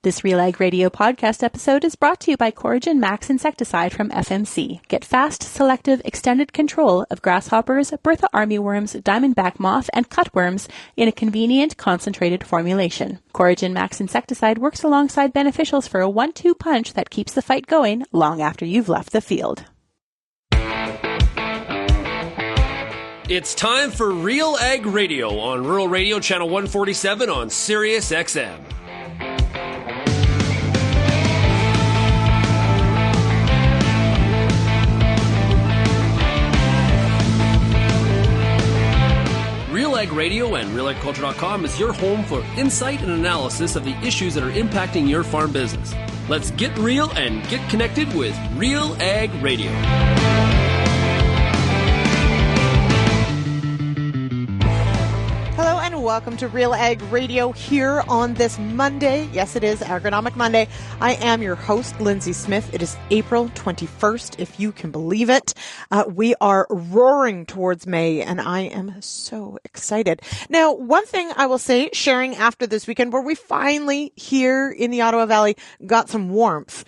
This RealAg Radio podcast episode is brought to you by Coragen Max Insecticide from FMC. Get fast, selective, extended control of grasshoppers, Bertha armyworms, diamondback moth, and cutworms in a convenient, concentrated formulation. Coragen Max Insecticide works alongside beneficials for a 1-2 punch that keeps the fight going long after you've left the field. It's time for RealAg Radio on Rural Radio Channel 147 on Sirius XM. RealAg Radio and RealAgriculture.com is your home for insight and analysis of the issues that are impacting your farm business. Let's get real and get connected with RealAg Radio. Hello and welcome to RealAg Radio here on this Monday. Yes, it is Agronomic Monday. I am your host, Lyndsey Smith. It is April 21st, if you can believe it. We are roaring towards May, and I am so excited. Now, one thing I will say, sharing after this weekend, where we finally here in the Ottawa Valley got some warmth,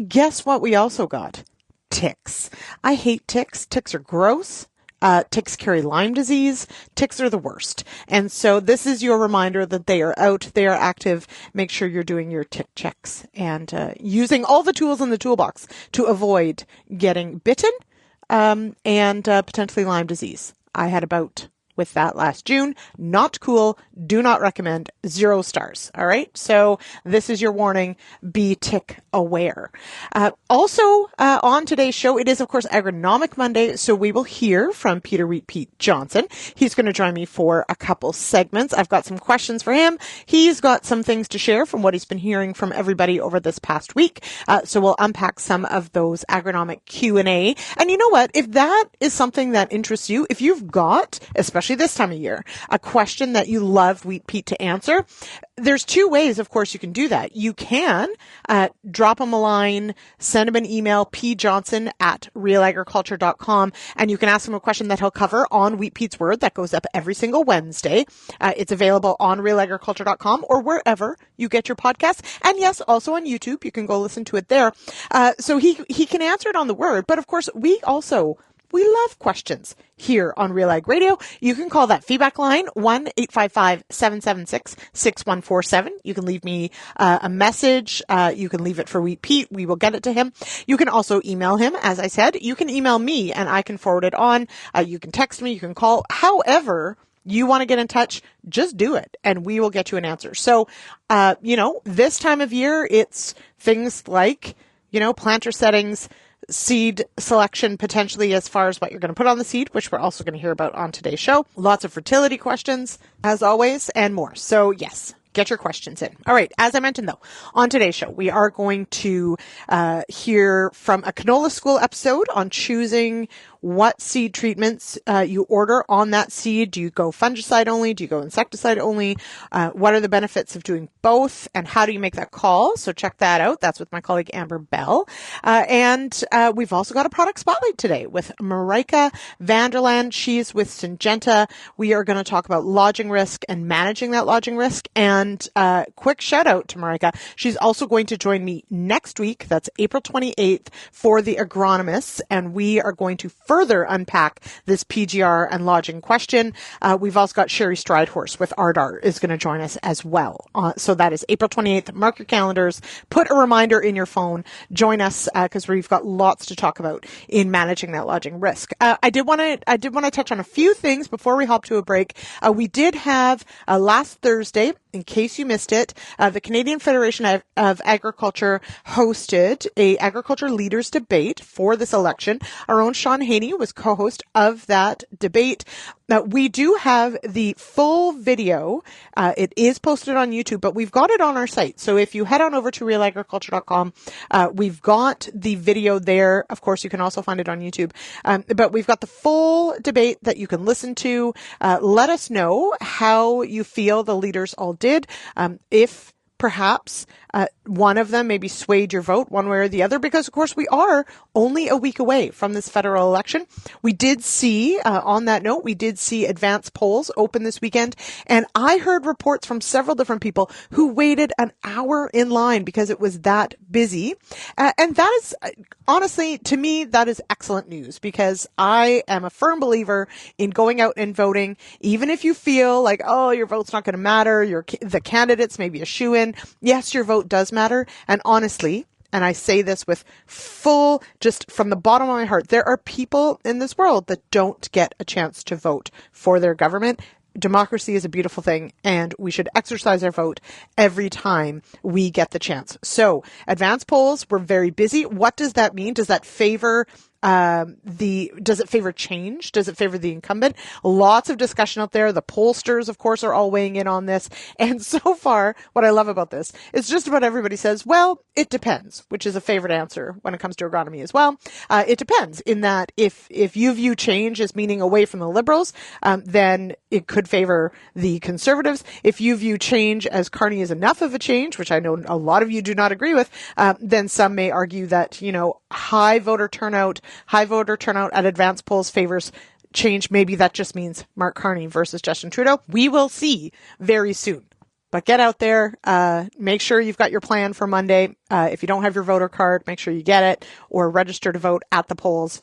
guess what we also got? Ticks. I hate ticks. Ticks are gross. Ticks carry Lyme disease. Ticks are the worst. And so this is your reminder that they are out, they are active. Make sure you're doing your tick checks and using all the tools in the toolbox to avoid getting bitten and potentially Lyme disease. I had a bout with that last June. Not cool. Do not recommend. 0 stars. All right. So this is your warning. Be tick aware. Also, on today's show, it is, of course, Agronomic Monday. So we will hear from Peter Wheat Pete Johnson. He's going to join me for a couple segments. I've got some questions for him. He's got some things to share from what he's been hearing from everybody over this past week. So we'll unpack some of those agronomic Q&A. And you know what? If that is something that interests you, if you've got, especially this time of year, a question that you love Wheat Pete to answer, there's 2 ways, of course, you can do that. You can drop him a line, send him an email, pjohnson@realagriculture.com, and you can ask him a question that he'll cover on Wheat Pete's Word that goes up every single Wednesday. It's available on realagriculture.com or wherever you get your podcasts. And yes, also on YouTube. You can go listen to it there. So he can answer it on the Word. But of course, we love questions here on RealAg Radio. You can call that feedback line, 1-855-776-6147. You can leave me a message. You can leave it for Wheat Pete. We will get it to him. You can also email him, as I said. You can email me, and I can forward it on. You can text me. You can call. However you want to get in touch, just do it, and we will get you an answer. So, this time of year, it's things like, planter settings, seed selection, potentially as far as what you're going to put on the seed, which we're also going to hear about on today's show. Lots of fertility questions, as always, and more. So yes, get your questions in. All right. As I mentioned, though, on today's show, we are going to hear from a Canola School episode on choosing what seed treatments you order on that seed. Do you go fungicide only? Do you go insecticide only? What are the benefits of doing both? And how do you make that call? So check that out. That's with my colleague Amber Bell. And we've also got a product spotlight today with Marijke Vanderlaan. She's with Syngenta. We are going to talk about lodging risk and managing that lodging risk. And quick shout out to Marijke. She's also going to join me next week. That's April 28th for the agronomists. And we are going to further unpack this PGR and lodging question. We've also got Sherry Stridehorse with Ardar is going to join us as well. So that is April 28th. Mark your calendars, put a reminder in your phone, join us because we've got lots to talk about in managing that lodging risk. I did want to touch on a few things before we hop to a break. We did have last Thursday, in case you missed it, the Canadian Federation of Agriculture hosted a agriculture leaders debate for this election. Our own Sean Haney was co-host of that debate. We do have the full video. It is posted on YouTube, but we've got it on our site. So if you head on over to realagriculture.com, we've got the video there. Of course, you can also find it on YouTube. But we've got the full debate that you can listen to. Let us know how you feel the leaders all did. If perhaps one of them maybe swayed your vote one way or the other, because of course we are only a week away from this federal election. We did see, on that note, we did see advance polls open this weekend, and I heard reports from several different people who waited an hour in line because it was that busy. And that is, honestly, to me, that is excellent news, because I am a firm believer in going out and voting, even if you feel like, oh, your vote's not going to matter, the candidates may be a shoo-in. Yes, your vote does matter. And honestly, and I say this with full, just from the bottom of my heart, there are people in this world that don't get a chance to vote for their government. Democracy is a beautiful thing, and we should exercise our vote every time we get the chance. So advance polls were very busy. What does that mean? Does that favor does it favor change? Does it favor the incumbent? Lots of discussion out there. The pollsters, of course, are all weighing in on this. And so far, what I love about this is just about everybody says, well, it depends, which is a favorite answer when it comes to agronomy as well. It depends, in that if you view change as meaning away from the Liberals, then it could favor the Conservatives. If you view change as Carney is enough of a change, which I know a lot of you do not agree with, then some may argue that, high voter turnout at advance polls favors change. Maybe that just means Mark Carney versus Justin Trudeau. We will see very soon. But get out there, make sure you've got your plan for Monday. If you don't have your voter card, make sure you get it, or register to vote at the polls.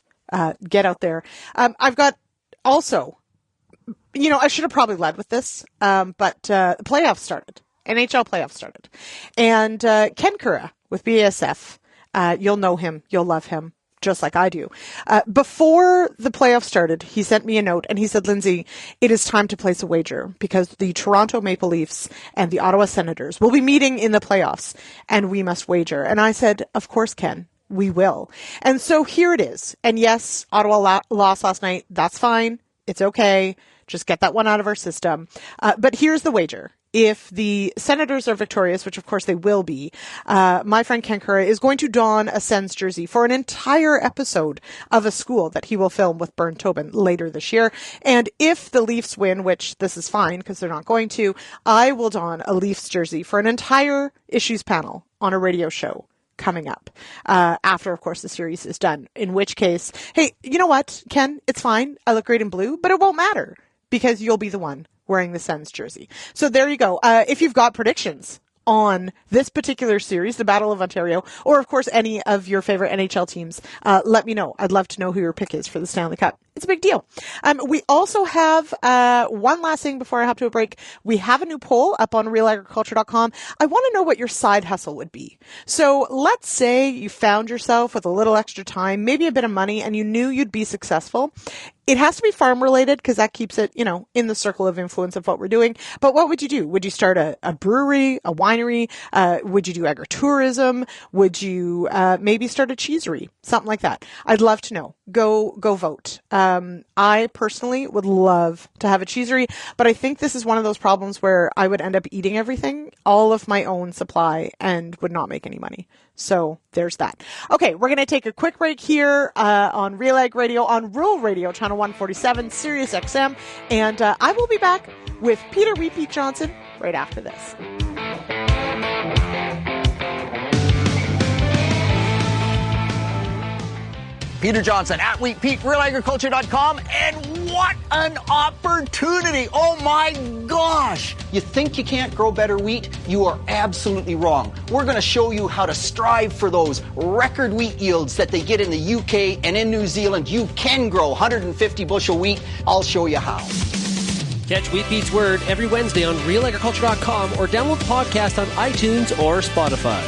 Get out there. I've got also, I should have probably led with this, but the playoffs started. NHL playoffs started. And Ken Kura with BASF, you'll know him, you'll love him, just like I do. Before the playoffs started, he sent me a note and he said, Lyndsey, it is time to place a wager, because the Toronto Maple Leafs and the Ottawa Senators will be meeting in the playoffs and we must wager. And I said, of course, Ken, we will. And so here it is. And yes, Ottawa lost last night. That's fine. It's okay. Just get that one out of our system. But here's the wager. If the Senators are victorious, which of course they will be, my friend Ken Kura is going to don a Sens jersey for an entire episode of a school that he will film with Bern Tobin later this year. And if the Leafs win, which this is fine because they're not going to, I will don a Leafs jersey for an entire issues panel on a radio show coming up, after, of course, the series is done. In which case, hey, you know what, Ken? It's fine. I look great in blue, but it won't matter because you'll be the one wearing the Sens jersey. So there you go. If you've got predictions on this particular series, the Battle of Ontario, or of course any of your favorite NHL teams, let me know. I'd love to know who your pick is for the Stanley Cup. It's a big deal. We also have one last thing before I hop to a break. We have a new poll up on RealAgriculture.com. I want to know what your side hustle would be. So let's say you found yourself with a little extra time, maybe a bit of money, and you knew you'd be successful. It has to be farm related because that keeps it, in the circle of influence of what we're doing. But what would you do? Would you start a brewery, a winery? Would you do agritourism? Would you maybe start a cheesery? Something like that. I'd love to know. Go vote. I personally would love to have a cheesery, but I think this is one of those problems where I would end up eating everything, all of my own supply, and would not make any money. So there's that. Okay, we're going to take a quick break here on RealAg Radio, on Rural Radio, Channel 147, Sirius XM, and I will be back with Peter Wheat Pete Johnson right after this. Peter Johnson at Wheat Pete, RealAgriculture.com, and what an opportunity! Oh my gosh! You think you can't grow better wheat? You are absolutely wrong. We're going to show you how to strive for those record wheat yields that they get in the UK and in New Zealand. You can grow 150 bushel wheat. I'll show you how. Catch Wheat Pete's Word every Wednesday on RealAgriculture.com or download the podcast on iTunes or Spotify.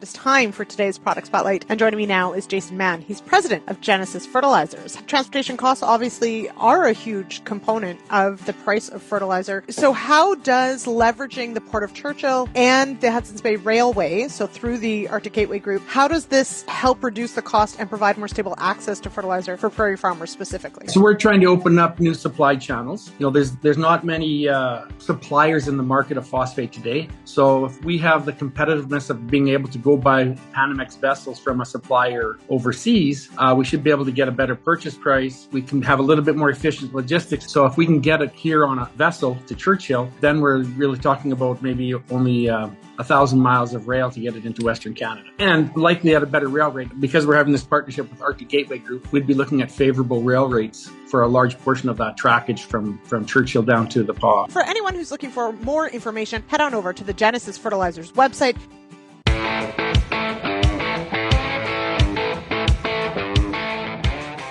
It's time for today's Product Spotlight, and joining me now is Jason Mann. He's president of Genesis Fertilizers. Transportation costs obviously are a huge component of the price of fertilizer. So how does leveraging the Port of Churchill and the Hudson's Bay Railway, so through the Arctic Gateway Group, how does this help reduce the cost and provide more stable access to fertilizer for prairie farmers specifically? So we're trying to open up new supply channels. There's not many suppliers in the market of phosphate today. So if we have the competitiveness of being able to go go buy Panamax vessels from a supplier overseas, we should be able to get a better purchase price. We can have a little bit more efficient logistics. So if we can get it here on a vessel to Churchill, then we're really talking about maybe only 1,000 miles of rail to get it into Western Canada. And likely at a better rail rate. Because we're having this partnership with Arctic Gateway Group, we'd be looking at favorable rail rates for a large portion of that trackage from Churchill down to the Paw. For anyone who's looking for more information, head on over to the Genesis Fertilizers website.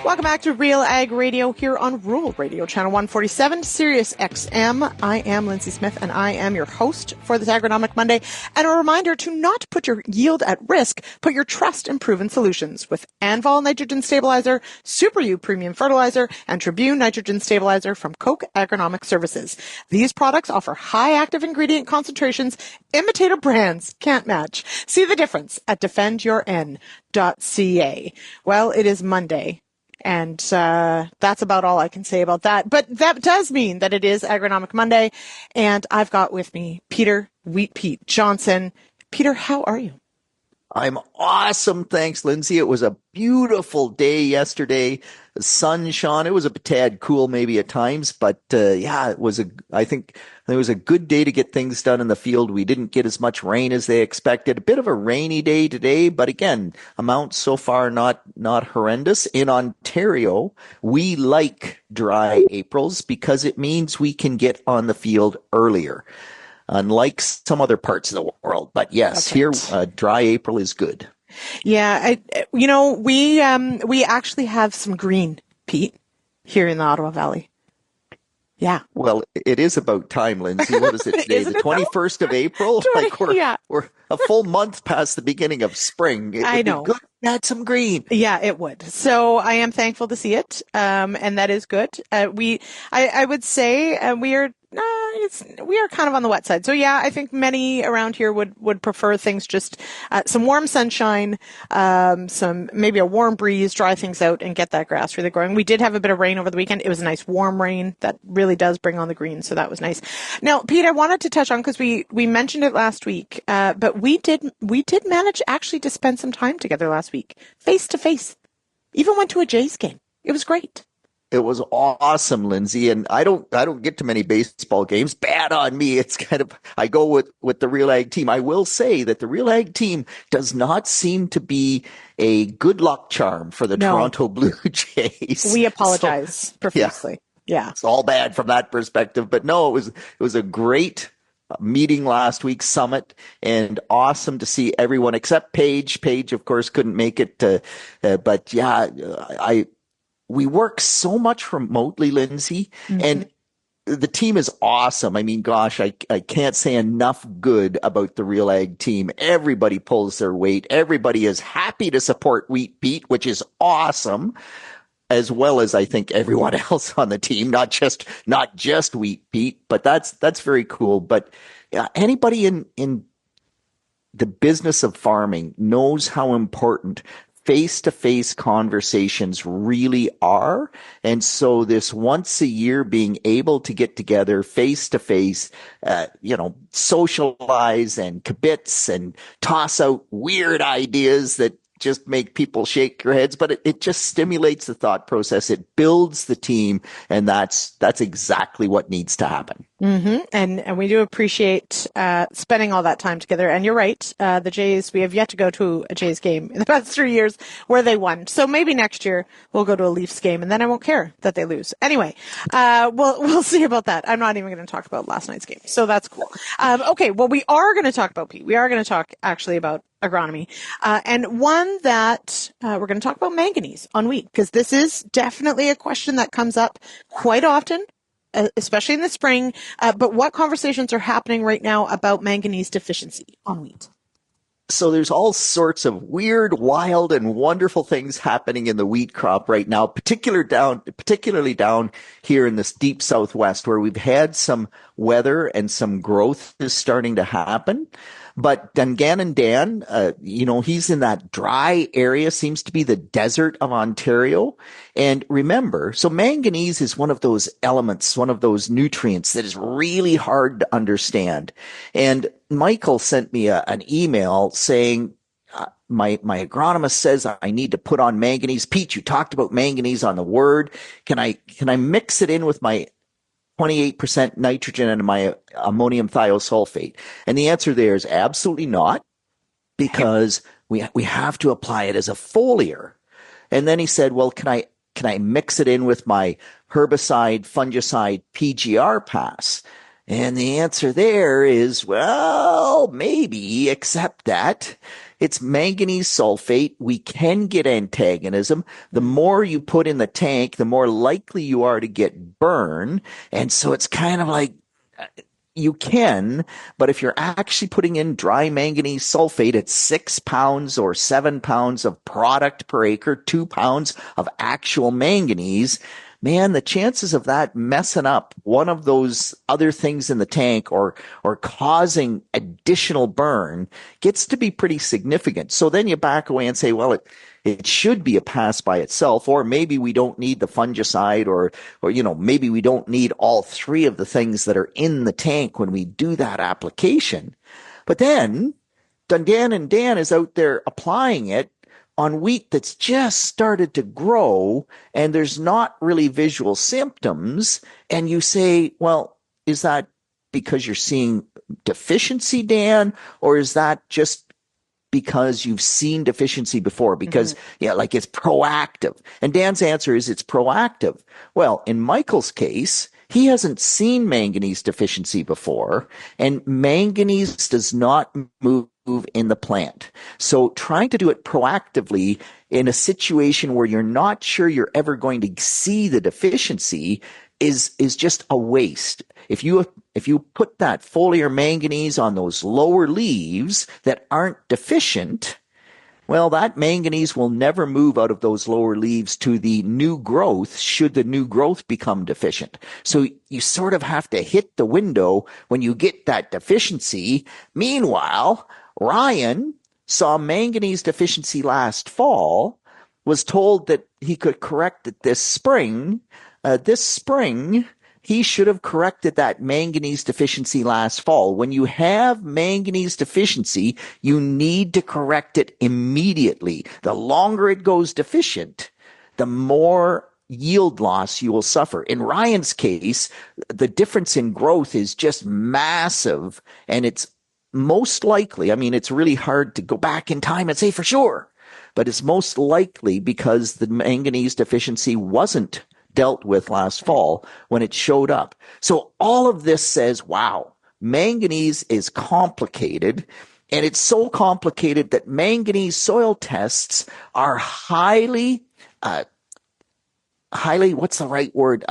Welcome back to RealAg Radio here on Rural Radio, Channel 147, Sirius XM. I am Lyndsey Smith, and I am your host for this Agronomic Monday. And a reminder to not put your yield at risk. Put your trust in proven solutions with Anvil Nitrogen Stabilizer, Super U Premium Fertilizer, and Tribune Nitrogen Stabilizer from Koch Agronomic Services. These products offer high active ingredient concentrations imitator brands can't match. See the difference at defendyourn.ca. Well, it is Monday. And that's about all I can say about that. But that does mean that it is Agronomic Monday. And I've got with me Peter Wheat Pete Johnson. Peter, how are you? I'm awesome. Thanks, Lyndsey. It was a beautiful day yesterday. The sun shone. It was a tad cool maybe at times, but I think it was a good day to get things done in the field. We didn't get as much rain as they expected. A bit of a rainy day today, but again, amounts so far not horrendous. In Ontario, we like dry Aprils because it means we can get on the field earlier. Unlike some other parts of the world. But yes, here, dry April is good. Yeah. We actually have some green, Pete, here in the Ottawa Valley. Yeah. Well, it is about time, Lyndsey. What is it today? The 21st of April? We're a full month past the beginning of spring. It would be good to add some green. Yeah, it would. So I am thankful to see it. And that is good. I would say we are kind of on the wet side. So yeah, I think many around here would prefer things just some warm sunshine, some maybe a warm breeze, dry things out and get that grass really growing. We did have a bit of rain over the weekend. It was a nice warm rain that really does bring on the green. So that was nice. Now, Pete, I wanted to touch on, because we mentioned it last week, but we did manage actually to spend some time together last week, face to face. Even went to a Jays game. It was great. It was awesome, Lyndsey, and I don't get to many baseball games. Bad on me. It's kind of, I go with the RealAg team. I will say that the RealAg team does not seem to be a good luck charm for the Toronto Blue Jays. We apologize profusely. Yeah. It's all bad from that perspective, but no, it was a great meeting last week, summit, and awesome to see everyone except Paige. Paige, of course, couldn't make it, but yeah, we work so much remotely, Lyndsey, and the team is awesome. I mean, gosh, I can't say enough good about the RealAg team. Everybody pulls their weight. Everybody is happy to support Wheat Pete, which is awesome, as well as I think everyone else on the team, not just Wheat Pete, but that's very cool. But anybody in the business of farming knows how important face-to-face conversations really are. And so this once a year being able to get together face-to-face, socialize and kibitz and toss out weird ideas that just make people shake their heads, but it just stimulates the thought process. It builds the team, and that's exactly what needs to happen. Mm-hmm. And we do appreciate spending all that time together. And you're right, the Jays, we have yet to go to a Jays game in the past 3 years where they won. So maybe next year we'll go to a Leafs game, and then I won't care that they lose. Anyway, we'll see about that. I'm not even going to talk about last night's game, so that's cool. Okay, well, we are going to talk about, Pete. We are going to talk actually about agronomy, and one that we're going to talk about manganese on wheat, because this is definitely a question that comes up quite often, especially in the spring. But what conversations are happening right now about manganese deficiency on wheat? So there's all sorts of weird, wild, and wonderful things happening in the wheat crop right now, particularly down here in this deep Southwest, where we've had some weather and some growth is starting to happen. But Dungannon Dan, he's in that dry area, seems to be the desert of Ontario. And remember, so manganese is one of those elements, one of those nutrients that is really hard to understand. And Michael sent me an email saying, my agronomist says I need to put on manganese. Pete, you talked about manganese on the word. Can I mix it in with my 28% nitrogen and my ammonium thiosulfate? And the answer there is absolutely not, because we have to apply it as a foliar. And then he said, well, can I mix it in with my herbicide, fungicide, PGR pass? And the answer there is, well, maybe, except that it's manganese sulfate. We can get antagonism. The more you put in the tank, the more likely you are to get burn. And so it's kind of like, you can, but if you're actually putting in dry manganese sulfate at 6 pounds or 7 pounds of product per acre, 2 pounds of actual manganese, man, the chances of that messing up one of those other things in the tank or causing additional burn gets to be pretty significant. So then you back away and say, well, it should be a pass by itself, or maybe we don't need the fungicide, or maybe we don't need all three of the things that are in the tank when we do that application. But then Dundan and Dan is out there applying it on wheat that's just started to grow and there's not really visual symptoms. And you say, well, is that because you're seeing deficiency, Dan, or is that just because you've seen deficiency before? Because, like it's proactive. And Dan's answer is it's proactive. Well, in Michael's case, he hasn't seen manganese deficiency before, and manganese does not move in the plant. So trying to do it proactively in a situation where you're not sure you're ever going to see the deficiency is just a waste. If you put that foliar manganese on those lower leaves that aren't deficient, well, that manganese will never move out of those lower leaves to the new growth should the new growth become deficient. So you sort of have to hit the window when you get that deficiency. Meanwhile, Ryan saw manganese deficiency last fall, was told that he could correct it this spring. This spring, he should have corrected that manganese deficiency last fall. When you have manganese deficiency, you need to correct it immediately. The longer it goes deficient, the more yield loss you will suffer. In Ryan's case, the difference in growth is just massive, and it's most likely, it's really hard to go back in time and say for sure, but it's most likely because the manganese deficiency wasn't dealt with last fall when it showed up. So all of this says, wow, manganese is complicated, and it's so complicated that manganese soil tests are highly, what's the right word?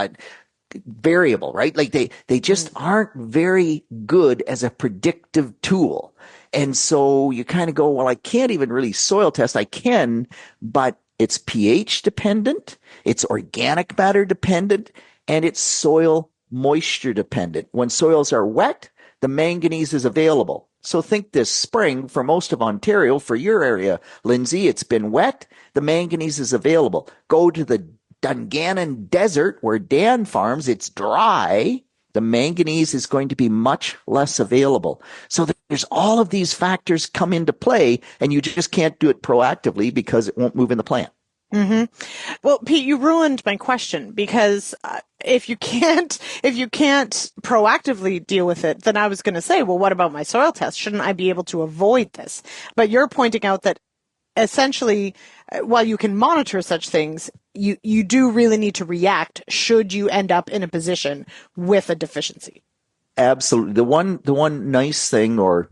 Variable, right? Like they just aren't very good as a predictive tool. And so you kind of go, well, I can't even really soil test. I can, but it's pH dependent, it's organic matter dependent, and it's soil moisture dependent. When soils are wet, the manganese is available. So think this spring for most of Ontario, for your area, Lyndsey, it's been wet, the manganese is available. Go to the Dungannon Desert, where Dan farms, it's dry. The manganese is going to be much less available. So there's all of these factors come into play, and you just can't do it proactively because it won't move in the plant. Mm-hmm. Well, Pete, you ruined my question, because if you can't proactively deal with it, then I was going to say, well, what about my soil test? Shouldn't I be able to avoid this? But you're pointing out that essentially, while you can monitor such things, you do really need to react should you end up in a position with a deficiency. Absolutely. The one nice thing, or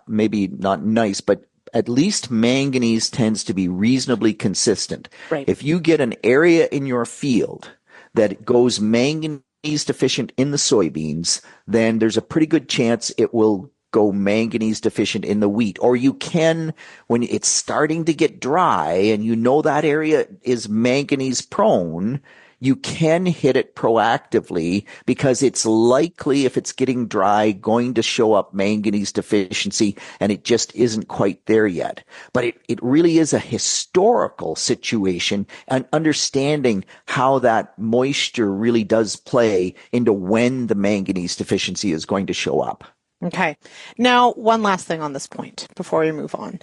maybe not nice, but at least manganese tends to be reasonably consistent. Right. If you get an area in your field that goes manganese deficient in the soybeans, then there's a pretty good chance it will go manganese deficient in the wheat. Or you can, when it's starting to get dry and you know that area is manganese prone, you can hit it proactively, because it's likely, if it's getting dry, going to show up manganese deficiency, and it just isn't quite there yet. But it really is a historical situation, and understanding how that moisture really does play into when the manganese deficiency is going to show up. Okay. Now, one last thing on this point before we move on.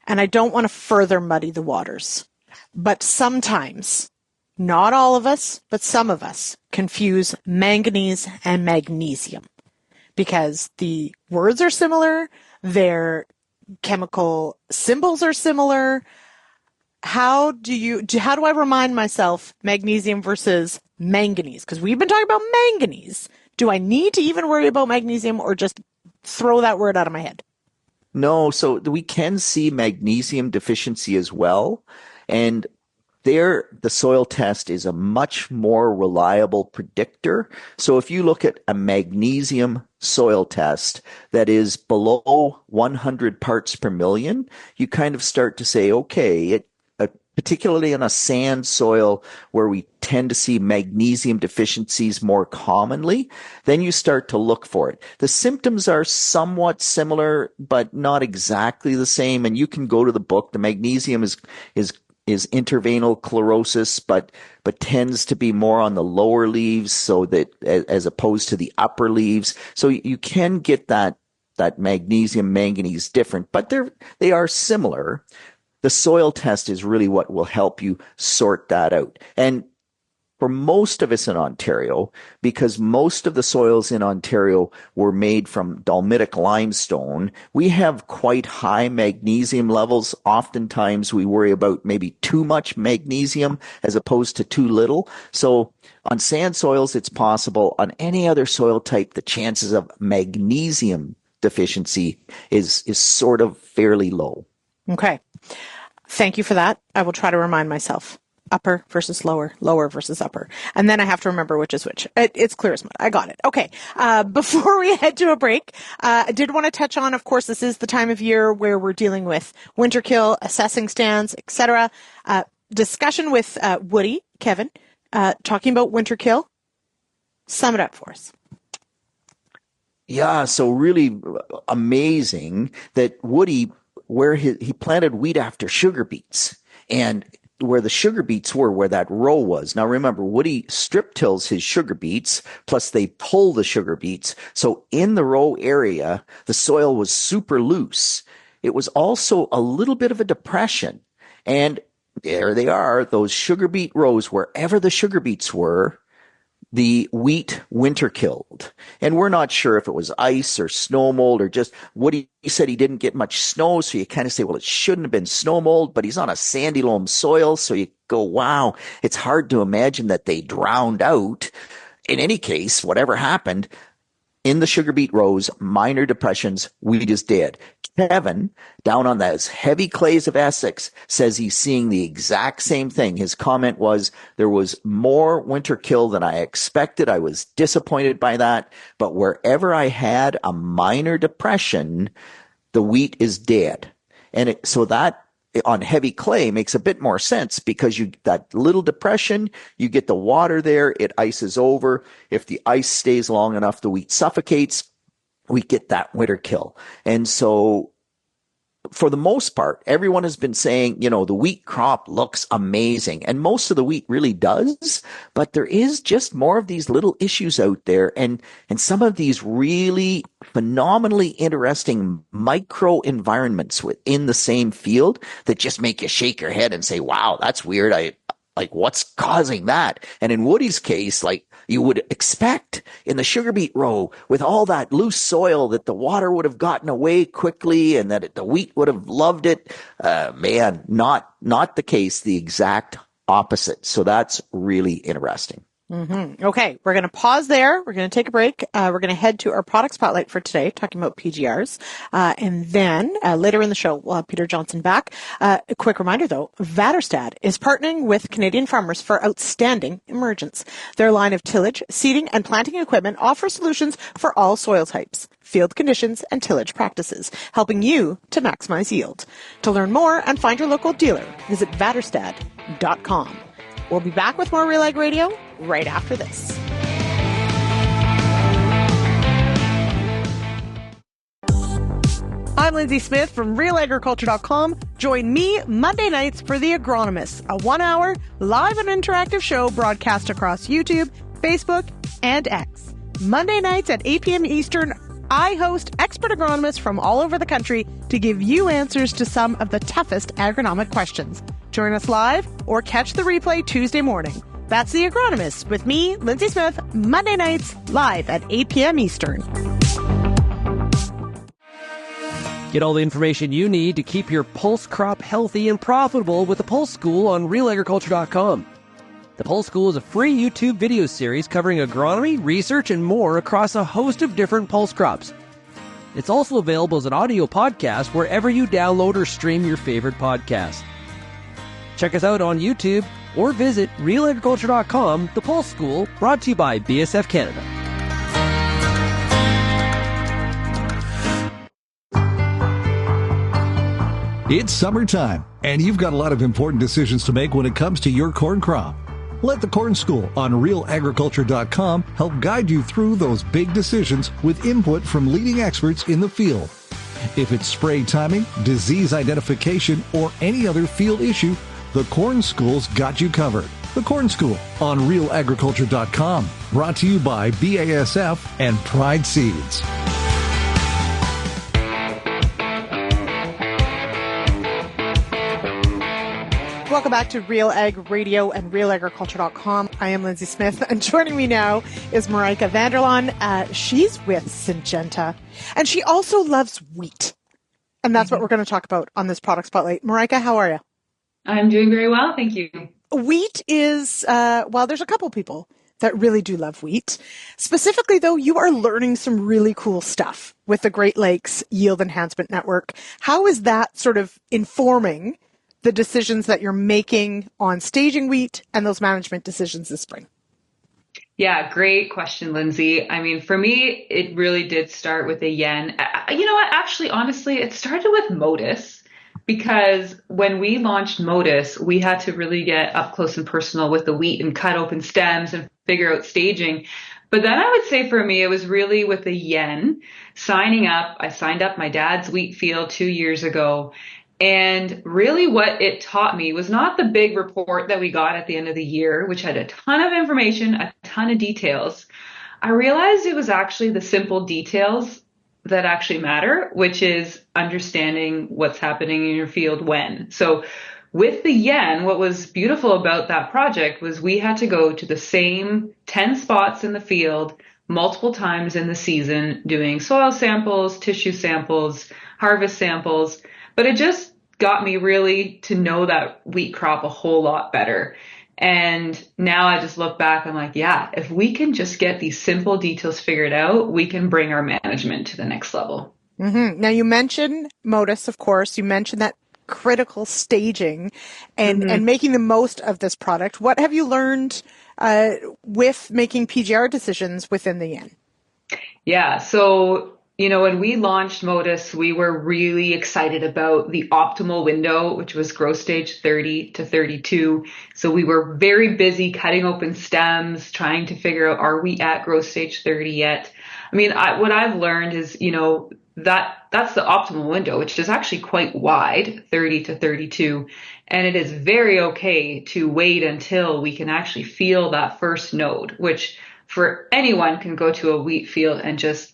and I don't want to further muddy the waters, but sometimes, not all of us, but some of us confuse manganese and magnesium because the words are similar, their chemical symbols are similar. How do I remind myself magnesium versus manganese? Because we've been talking about manganese. Do I need to even worry about magnesium or just throw that word out of my head? No, so we can see magnesium deficiency as well. And there, the soil test is a much more reliable predictor. So if you look at a magnesium soil test that is below 100 parts per million, you kind of start to say, okay, particularly on a sand soil where we tend to see magnesium deficiencies more commonly, then you start to look for it. The symptoms are somewhat similar, but not exactly the same. And you can go to the book. The magnesium is interveinal chlorosis, but tends to be more on the lower leaves, so that as opposed to the upper leaves. So you can get that magnesium manganese different, but they are similar. The soil test is really what will help you sort that out. And for most of us in Ontario, because most of the soils in Ontario were made from dolomite limestone, we have quite high magnesium levels. Oftentimes we worry about maybe too much magnesium as opposed to too little. So on sand soils, it's possible. On any other soil type, the chances of magnesium deficiency is sort of fairly low. Okay. Thank you for that. I will try to remind myself. Upper versus lower, lower versus upper. And then I have to remember which is which. It's clear as mud. I got it. Okay. Before we head to a break, I did want to touch on, of course, this is the time of year where we're dealing with winter kill, assessing stands, etc. Discussion with Woody, Kevin, talking about winter kill. Sum it up for us. Yeah, so really amazing that Woody, where he planted wheat after sugar beets, and where the sugar beets were, where that row was. Now remember, Woody strip tills his sugar beets, plus they pull the sugar beets. So in the row area, the soil was super loose. It was also a little bit of a depression. And there they are, those sugar beet rows, wherever the sugar beets were, the wheat winter killed. And we're not sure if it was ice or snow mold or just Woody said he didn't get much snow. So you kind of say, well, it shouldn't have been snow mold, but he's on a sandy loam soil. So you go, wow, it's hard to imagine that they drowned out. In any case, whatever happened in the sugar beet rows, minor depressions, wheat is dead. Kevin, down on those heavy clays of Essex, says he's seeing the exact same thing. His comment was, there was more winter kill than I expected. I was disappointed by that. But wherever I had a minor depression, the wheat is dead. And so that on heavy clay makes a bit more sense, because that little depression, you get the water there, it ices over. If the ice stays long enough, the wheat suffocates. We get that winter kill. And so for the most part, everyone has been saying, the wheat crop looks amazing. And most of the wheat really does, but there is just more of these little issues out there. And some of these really phenomenally interesting micro environments within the same field that just make you shake your head and say, wow, that's weird. What's causing that? And in Woody's case, you would expect in the sugar beet row with all that loose soil that the water would have gotten away quickly and that the wheat would have loved it. Not the case, the exact opposite. So that's really interesting. Mm-hmm. Okay, we're going to pause there. We're going to take a break. We're going to head to our product spotlight for today, talking about PGRs. And then later in the show, we'll have Peter Johnson back. A quick reminder, though, Väderstad is partnering with Canadian farmers for outstanding emergence. Their line of tillage, seeding, and planting equipment offers solutions for all soil types, field conditions, and tillage practices, helping you to maximize yield. To learn more and find your local dealer, visit Väderstad.com. We'll be back with more RealAg Radio right after this. I'm Lyndsey Smith from RealAgriculture.com. Join me Monday nights for The Agronomist, a 1-hour live and interactive show broadcast across YouTube, Facebook, and X. Monday nights at 8 p.m. Eastern, I host expert agronomists from all over the country to give you answers to some of the toughest agronomic questions. Join us live or catch the replay Tuesday morning. That's The Agronomist with me, Lyndsey Smith, Monday nights live at 8 p.m. Eastern. Get all the information you need to keep your pulse crop healthy and profitable with the Pulse School on RealAgriculture.com. The Pulse School is a free YouTube video series covering agronomy, research, and more across a host of different pulse crops. It's also available as an audio podcast wherever you download or stream your favorite podcast. Check us out on YouTube or visit RealAgriculture.com. The Pulse School, brought to you by BASF Canada. It's summertime, and you've got a lot of important decisions to make when it comes to your corn crop. Let the Corn School on RealAgriculture.com help guide you through those big decisions with input from leading experts in the field. If it's spray timing, disease identification, or any other field issue, the Corn School's got you covered. The Corn School on RealAgriculture.com, brought to you by BASF and Pride Seeds. Welcome back to RealAg Radio and RealAgriculture.com. I am Lyndsey Smith, and joining me now is Marijke Vanderlaan. She's with Syngenta, and she also loves wheat. And that's what we're going to talk about on this product spotlight. Marijke, how are you? I'm doing very well, thank you. Wheat is, well, there's a couple people that really do love wheat. Specifically, though, you are learning some really cool stuff with the Great Lakes Yield Enhancement Network. How is that sort of informing the decisions that you're making on staging wheat and those management decisions this spring? Yeah, great question, Lyndsey. I mean, for me, it really did start with the yen. You know what? Actually, honestly, it started with Modus, because when we launched Modus, we had to really get up close and personal with the wheat and cut open stems and figure out staging. But then I would say for me, it was really with the yen signing up. I signed up my dad's wheat field 2 years ago. And really what it taught me was not the big report that we got at the end of the year, which had a ton of information, a ton of details. I realized it was actually the simple details that actually matter, which is understanding what's happening in your field when. So with the yen, what was beautiful about that project was we had to go to the same 10 spots in the field multiple times in the season, doing soil samples, tissue samples, harvest samples. But it just got me really to know that wheat crop a whole lot better. And now I just look back, I'm like, yeah, if we can just get these simple details figured out, we can bring our management to the next level. Mm-hmm. Now, you mentioned Modus, of course. You mentioned that critical staging and making the most of this product. What have you learned with making PGR decisions within the yen? Yeah, so you know, when we launched Modus, we were really excited about the optimal window, which was growth stage 30 to 32. So we were very busy cutting open stems, trying to figure out, are we at growth stage 30 yet? I mean, what I've learned is, you know, that's the optimal window, which is actually quite wide, 30 to 32. And it is very okay to wait until we can actually feel that first node, which for anyone can go to a wheat field and just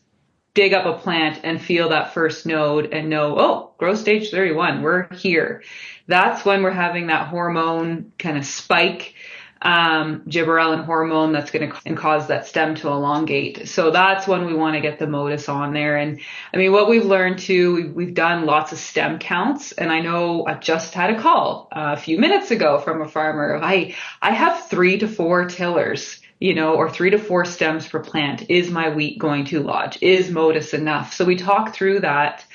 dig up a plant and feel that first node and know, oh, growth stage 31, we're here. That's when we're having that hormone kind of spike, gibberellin hormone that's going to cause that stem to elongate. So that's when we want to get the Modus on there. And I mean, what we've learned too, we've done lots of stem counts. And I know I just had a call a few minutes ago from a farmer. I have 3 to 4 tillers, you know, or 3 to 4 stems per plant. Is my wheat going too large? Is Modus enough? So we talk through that.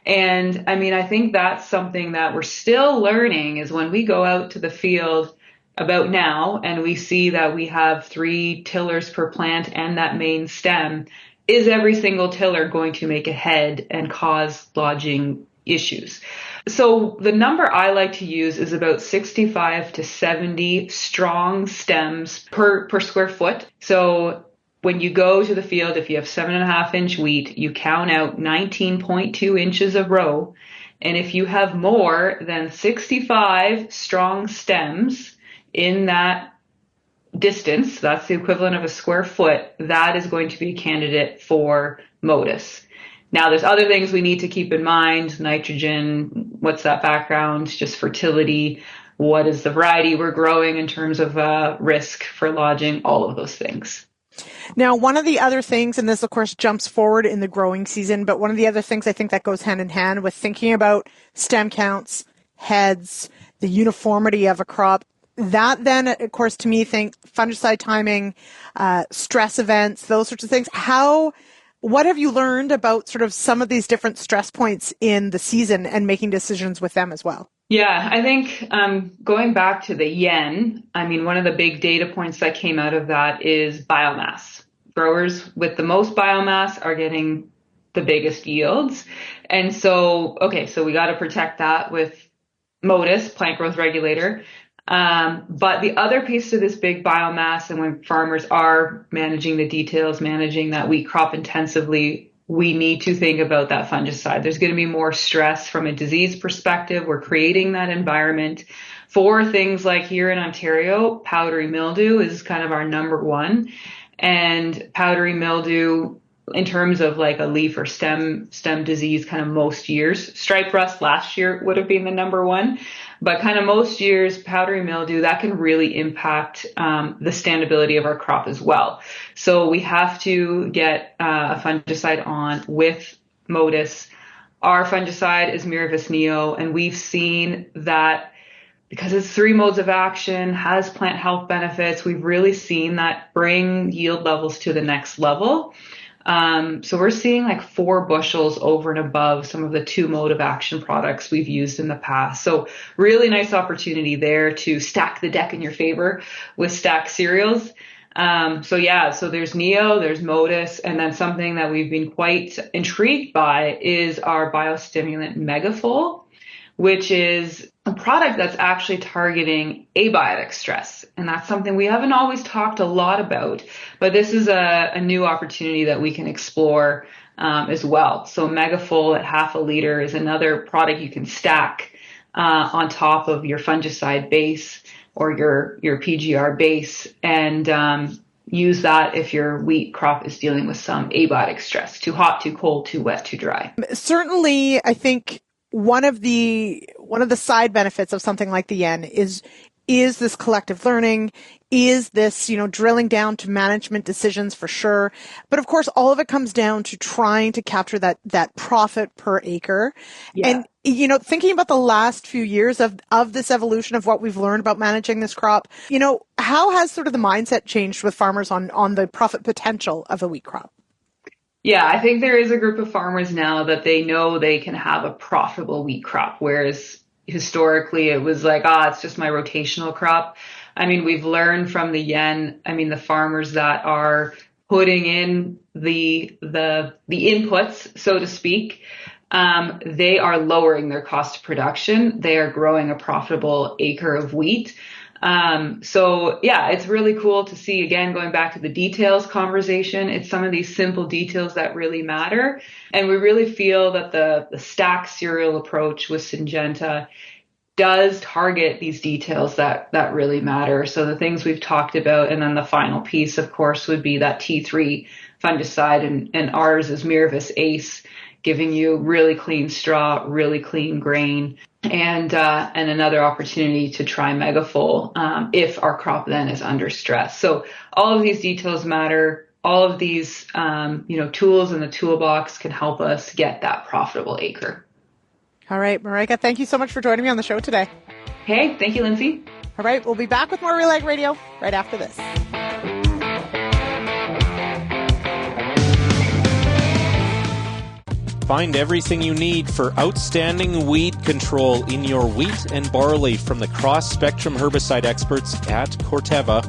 And I mean, I think that's something that we're still learning is when we go out to the field about now and we see that we have 3 tillers per plant and that main stem, is every single tiller going to make a head and cause lodging issues? So the number I like to use is about 65 to 70 strong stems per square foot. So when you go to the field, if you have 7.5-inch wheat, you count out 19.2 inches of row. And if you have more than 65 strong stems in that distance, that's the equivalent of a square foot, that is going to be a candidate for Modus. Now, there's other things we need to keep in mind: nitrogen, what's that background, just fertility, what is the variety we're growing in terms of risk for lodging, all of those things. Now, one of the other things, and this of course jumps forward in the growing season, but one of the other things I think that goes hand in hand with thinking about stem counts, heads, the uniformity of a crop, that then, of course, to me, think fungicide timing, stress events, those sorts of things. What have you learned about sort of some of these different stress points in the season and making decisions with them as well? Yeah, I think going back to the yen, I mean, one of the big data points that came out of that is biomass. Growers with the most biomass are getting the biggest yields. And so we got to protect that with MODIS, plant growth regulator. But the other piece to this big biomass, and when farmers are managing the details, managing that wheat crop intensively, we need to think about that fungicide. There's going to be more stress from a disease perspective. We're creating that environment for things like here in Ontario, powdery mildew is kind of our number one. And powdery mildew, in terms of like a leaf or stem disease, kind of most years, stripe rust last year would have been the number one. But kind of most years, powdery mildew, that can really impact the standability of our crop as well. So we have to get a fungicide on with MODIS. Our fungicide is Miravis Neo, and we've seen that because it's 3 modes of action, has plant health benefits, we've really seen that bring yield levels to the next level. So we're seeing like 4 bushels over and above some of the 2 mode of action products we've used in the past. So really nice opportunity there to stack the deck in your favor with stacked cereals. So there's Neo, there's MODIS, and then something that we've been quite intrigued by is our biostimulant Megafol, which is a product that's actually targeting abiotic stress. And that's something we haven't always talked a lot about, but this is a new opportunity that we can explore as well. So Megafol at 0.5 liter is another product you can stack on top of your fungicide base or your PGR base, and use that if your wheat crop is dealing with some abiotic stress, too hot, too cold, too wet, too dry. Certainly, I think one of the side benefits of something like the yen is this collective learning, is this, drilling down to management decisions for sure. But of course, all of it comes down to trying to capture that profit per acre. Yeah. And, thinking about the last few years of this evolution of what we've learned about managing this crop, how has sort of the mindset changed with farmers on the profit potential of a wheat crop? Yeah, I think there is a group of farmers now that they know they can have a profitable wheat crop, whereas historically it was like, it's just my rotational crop. I mean, we've learned from the yen, the farmers that are putting in the inputs, so to speak, they are lowering their cost of production. They are growing a profitable acre of wheat. It's really cool to see, again, going back to the details conversation. It's some of these simple details that really matter. And we really feel that the stack cereal approach with Syngenta does target these details that really matter. So the things we've talked about, and then the final piece, of course, would be that T3 fungicide, and ours is Miravis Ace, giving you really clean straw, really clean grain, and another opportunity to try Megafol if our crop then is under stress. So all of these details matter. All of these tools in the toolbox can help us get that profitable acre. All right, Marijke, thank you so much for joining me on the show today. Hey, thank you, Lyndsey. All right, we'll be back with more RealAg Radio right after this. Find everything you need for outstanding weed control in your wheat and barley from the cross-spectrum herbicide experts at Corteva.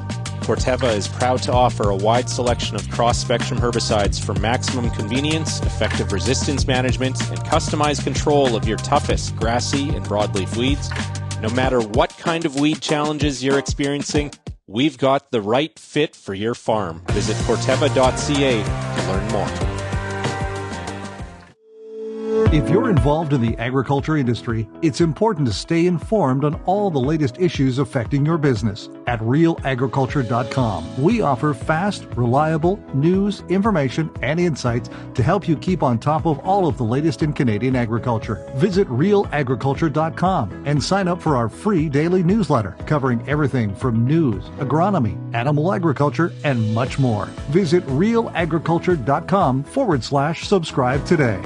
Corteva is proud to offer a wide selection of cross-spectrum herbicides for maximum convenience, effective resistance management, and customized control of your toughest grassy and broadleaf weeds. No matter what kind of weed challenges you're experiencing, we've got the right fit for your farm. Visit Corteva.ca to learn more. If you're involved in the agriculture industry, it's important to stay informed on all the latest issues affecting your business. At RealAgriculture.com, we offer fast, reliable news, information, and insights to help you keep on top of all of the latest in Canadian agriculture. Visit RealAgriculture.com and sign up for our free daily newsletter covering everything from news, agronomy, animal agriculture, and much more. Visit RealAgriculture.com/subscribe today.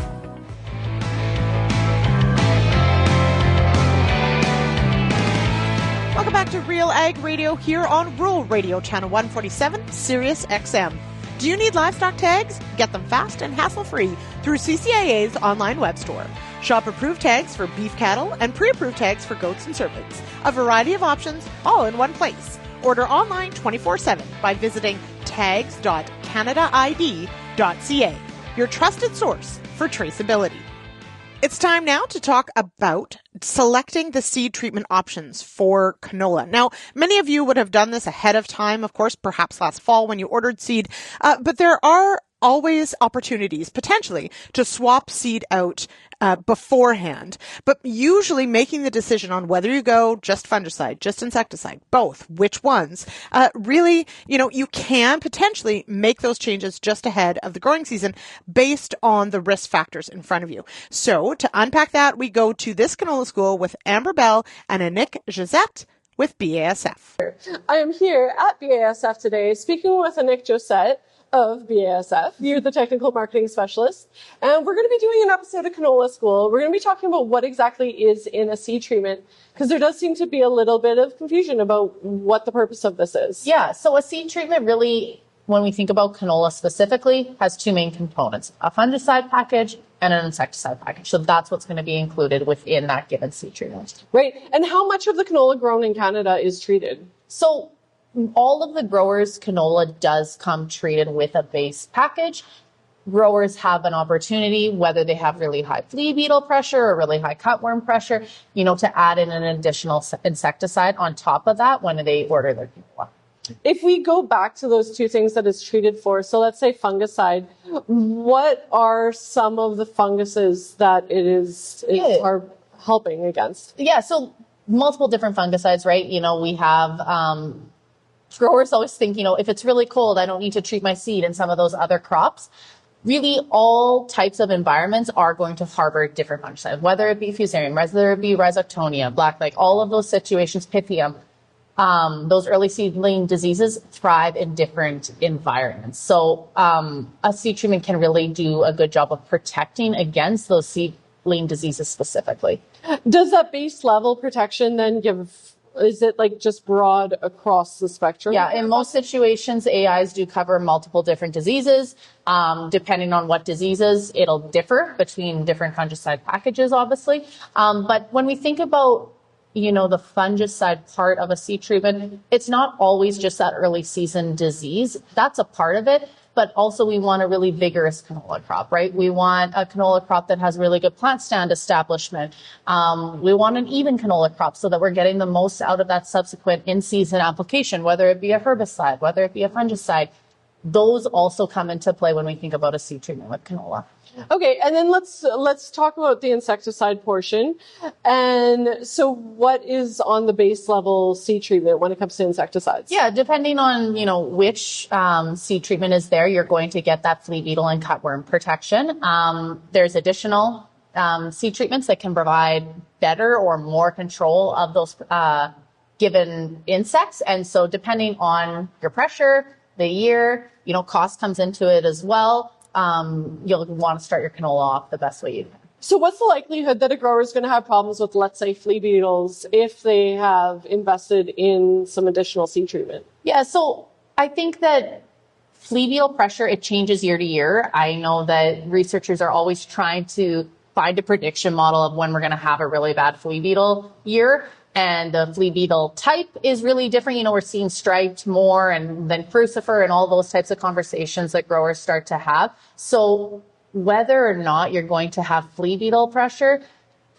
Welcome back to Real Ag Radio here on Rural Radio Channel 147, Sirius XM. Do you need livestock tags? Get them fast and hassle-free through CCIA's online web store. Shop approved tags for beef cattle and pre-approved tags for goats and servants. A variety of options, all in one place. Order online 24/7 by visiting tags.canadaid.ca, your trusted source for traceability. It's time now to talk about selecting the seed treatment options for canola. Now, many of you would have done this ahead of time, of course, perhaps last fall when you ordered seed, but there are always opportunities potentially to swap seed out beforehand, but usually making the decision on whether you go just fungicide, just insecticide, both, which ones, really, you can potentially make those changes just ahead of the growing season based on the risk factors in front of you. So to unpack that, we go to this Canola School with Amber Bell and Anique Josuttes with BASF. I am here at BASF today speaking with Anique Josuttes of BASF. You're the technical marketing specialist. And we're going to be doing an episode of Canola School. We're going to be talking about what exactly is in a seed treatment, because there does seem to be a little bit of confusion about what the purpose of this is. Yeah, so a seed treatment really, when we think about canola specifically, has two main components, a fungicide package and an insecticide package. So that's what's going to be included within that given seed treatment. Right. And how much of the canola grown in Canada is treated? So all of the growers' canola does come treated with a base package. Growers have an opportunity, whether they have really high flea beetle pressure or really high cutworm pressure, to add in an additional insecticide on top of that when they order their canola. If we go back to those two things that it's treated for, so let's say fungicide, what are some of the funguses that are helping against? Yeah, so multiple different fungicides, right? We have growers always think, if it's really cold, I don't need to treat my seed and some of those other crops. Really, all types of environments are going to harbor different fungicides, whether it be fusarium, whether it be rhizoctonia, blackleg, all of those situations, pythium. Those early seedling diseases thrive in different environments. So a seed treatment can really do a good job of protecting against those seedling diseases specifically. Does that base level protection then is it like just broad across the spectrum? Yeah, in most situations, AIs do cover multiple different diseases. Depending on what diseases, it'll differ between different fungicide packages, obviously. But when we think about the fungicide part of a seed treatment, it's not always just that early season disease. That's a part of it. But also we want a really vigorous canola crop, right? We want a canola crop that has really good plant stand establishment. We want an even canola crop so that we're getting the most out of that subsequent in-season application, whether it be a herbicide, whether it be a fungicide. Those also come into play when we think about a seed treatment with canola. Okay, and then let's talk about the insecticide portion. And so what is on the base level seed treatment when it comes to insecticides? Yeah, depending on, which seed treatment is there, you're going to get that flea beetle and cutworm protection. There's additional seed treatments that can provide better or more control of those given insects. And so depending on your pressure, the year, cost comes into it as well. You'll want to start your canola off the best way you can. So what's the likelihood that a grower is going to have problems with, let's say, flea beetles if they have invested in some additional seed treatment? Yeah, so I think that flea beetle pressure, it changes year to year. I know that researchers are always trying to find a prediction model of when we're going to have a really bad flea beetle year. And the flea beetle type is really different. We're seeing striped more and then crucifer and all those types of conversations that growers start to have. So whether or not you're going to have flea beetle pressure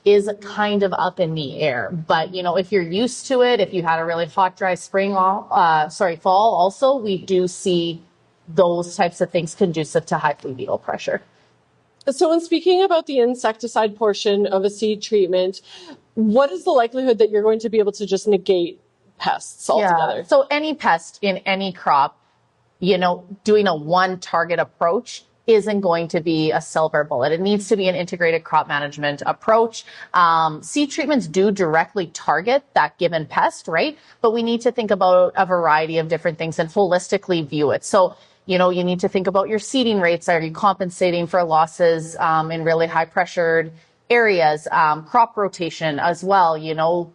is kind of up in the air. But, if you're used to it, if you had a really hot, dry fall also, we do see those types of things conducive to high flea beetle pressure. So when speaking about the insecticide portion of a seed treatment, what is the likelihood that you're going to be able to just negate pests altogether? Yeah. So any pest in any crop, doing a one target approach isn't going to be a silver bullet. It needs to be an integrated crop management approach. Seed treatments do directly target that given pest, right? But we need to think about a variety of different things and holistically view it. So, you need to think about your seeding rates. Are you compensating for losses in really high pressured areas? Crop rotation as well.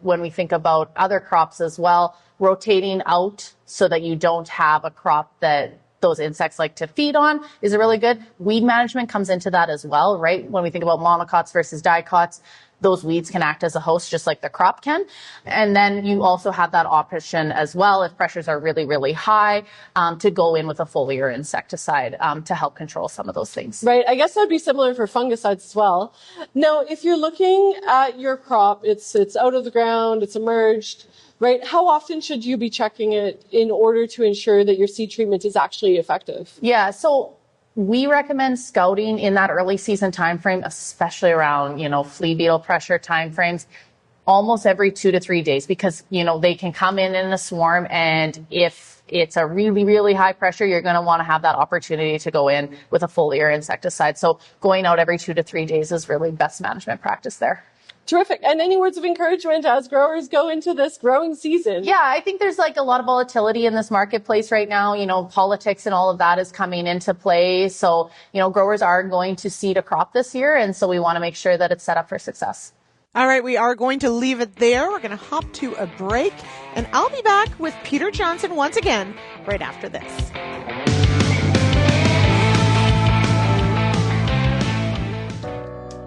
When we think about other crops as well, rotating out so that you don't have a crop that those insects like to feed on is a really good. Weed management comes into that as well, right? When we think about monocots versus dicots, those weeds can act as a host just like the crop can. And then you also have that option as well, if pressures are really, really high, to go in with a foliar insecticide to help control some of those things. Right. I guess that'd be similar for fungicides as well. Now, if you're looking at your crop, it's out of the ground, it's emerged, right? How often should you be checking it in order to ensure that your seed treatment is actually effective? Yeah, so we recommend scouting in that early season timeframe, especially around, flea beetle pressure timeframes, almost every 2 to 3 days, because, they can come in a swarm, and if it's a really, really high pressure, you're going to want to have that opportunity to go in with a foliar insecticide. So going out every 2 to 3 days is really best management practice there. Terrific. And any words of encouragement as growers go into this growing season? Yeah, I think there's a lot of volatility in this marketplace right now. Politics and all of that is coming into play. So, growers are going to seed a crop this year. And so we want to make sure that it's set up for success. All right, we are going to leave it there. We're going to hop to a break, and I'll be back with Peter Johnson once again right after this.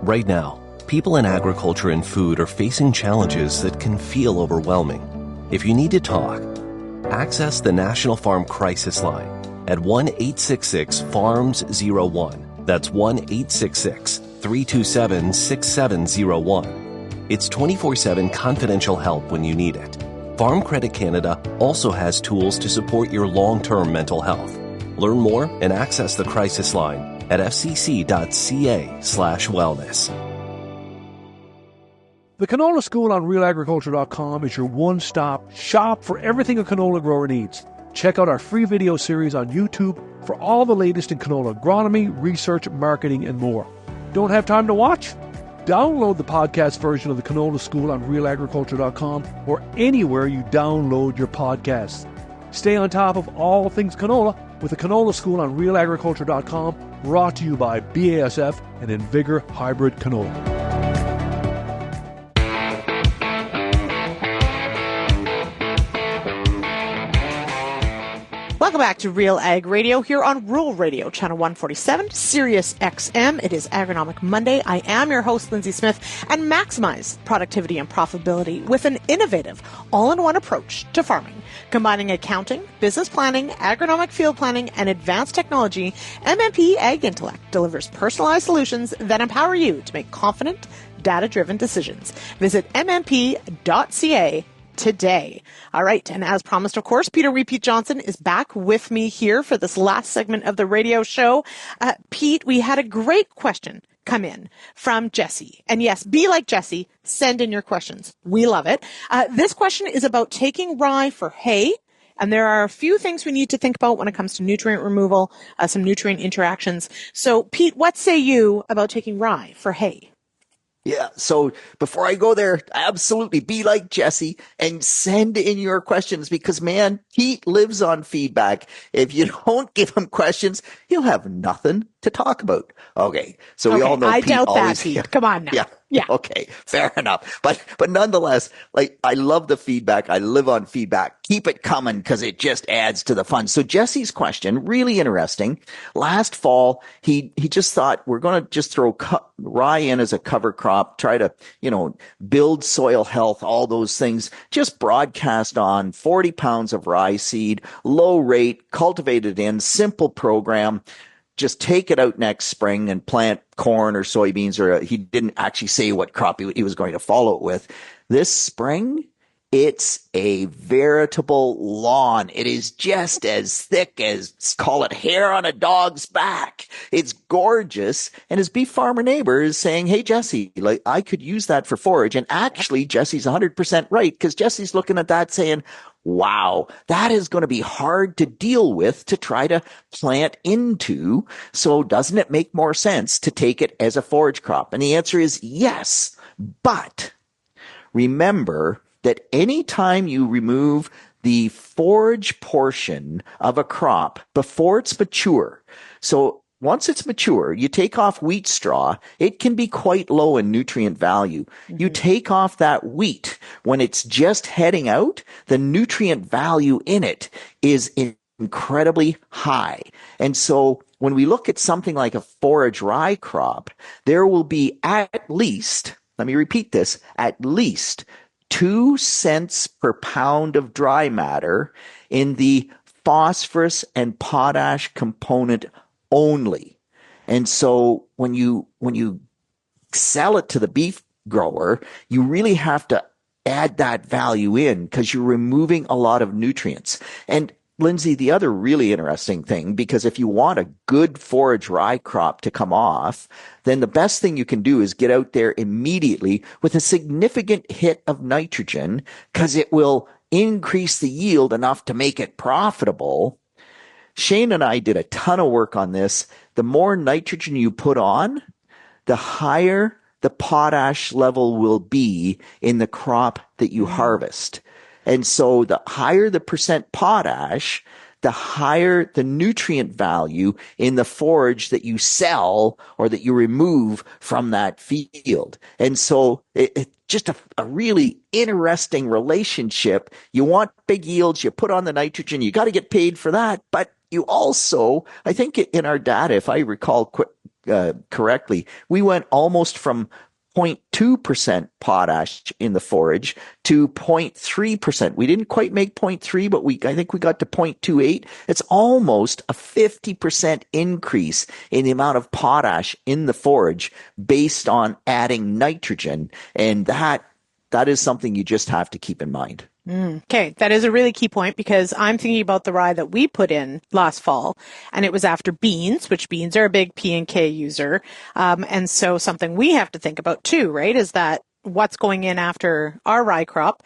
Right now, people in agriculture and food are facing challenges that can feel overwhelming. If you need to talk, access the National Farm Crisis Line at 1-866-FARMS-01. That's 1-866-327-6701. It's 24/7 confidential help when you need it. Farm Credit Canada also has tools to support your long-term mental health. Learn more and access the crisis line at fcc.ca/wellness. The Canola School on RealAgriculture.com is your one-stop shop for everything a canola grower needs. Check out our free video series on YouTube for all the latest in canola agronomy, research, marketing, and more. Don't have time to watch? Download the podcast version of the Canola School on RealAgriculture.com or anywhere you download your podcasts. Stay on top of all things canola with the Canola School on RealAgriculture.com, brought to you by BASF and Invigor Hybrid Canola. Welcome back to Real Ag Radio here on Rural Radio, Channel 147, Sirius XM. It is Agronomic Monday. I am your host, Lyndsey Smith, and maximize productivity and profitability with an innovative, all-in-one approach to farming. Combining accounting, business planning, agronomic field planning, and advanced technology, MMP Ag Intellect delivers personalized solutions that empower you to make confident, data-driven decisions. Visit mmp.ca today. All right. And as promised, of course, Peter Repeat Johnson is back with me here for this last segment of the radio show. Pete, we had a great question come in from Jesse. And yes, be like Jesse. Send in your questions. We love it. This question is about taking rye for hay. And there are a few things we need to think about when it comes to nutrient removal, some nutrient interactions. So, Pete, what say you about taking rye for hay? Yeah, so before I go there, absolutely be like Jesse and send in your questions because, man, Pete lives on feedback. If you don't give him questions, he'll have nothing to talk about. Okay, so we all know I Pete doubt always, that, Pete. Come on now. Yeah. Okay, fair enough. But nonetheless, I love the feedback. I live on feedback. Keep it coming because it just adds to the fun. So Jesse's question, really interesting. Last fall, he just thought we're going to just throw rye in as a cover crop, try to, build soil health, all those things. Just broadcast on 40 pounds of rye seed, low rate, cultivated in, simple program. Just take it out next spring and plant corn or soybeans, or he didn't actually say what crop he was going to follow it with. This spring, It's a veritable lawn. It is just as thick as, call it hair on a dog's back. It's gorgeous. And his beef farmer neighbor is saying, hey, Jesse, like I could use that for forage. And actually, Jesse's 100% right, because Jesse's looking at that saying, wow, that is going to be hard to deal with to try to plant into. So doesn't it make more sense to take it as a forage crop? And the answer is yes. But remember that anytime you remove the forage portion of a crop before it's mature, so once it's mature, you take off wheat straw, it can be quite low in nutrient value. Mm-hmm. You take off that wheat when it's just heading out, the nutrient value in it is incredibly high. And so when we look at something like a forage rye crop, there will be at least, let me repeat this, at least 2 cents per pound of dry matter in the phosphorus and potash component only. And so when you sell it to the beef grower, you really have to add that value in because you're removing a lot of nutrients. And Lyndsey, the other really interesting thing, because if you want a good forage rye crop to come off, then the best thing you can do is get out there immediately with a significant hit of nitrogen, because it will increase the yield enough to make it profitable. Shane and I did a ton of work on this. The more nitrogen you put on, the higher the potash level will be in the crop that you harvest. And so the higher the percent potash, the higher the nutrient value in the forage that you sell or that you remove from that field. And so it's just a really interesting relationship. You want big yields, you put on the nitrogen, you got to get paid for that. But you also, I think in our data, if I recall correctly, we went almost from 0.2% potash in the forage to 0.3%. We didn't quite make 0.3, but I think we got to 0.28. It's almost a 50% increase in the amount of potash in the forage based on adding nitrogen. And that is something you just have to keep in mind. Okay, that is a really key point, because I'm thinking about the rye that we put in last fall, and it was after beans, which beans are a big P&K user. And so something we have to think about too, right, is that what's going in after our rye crop.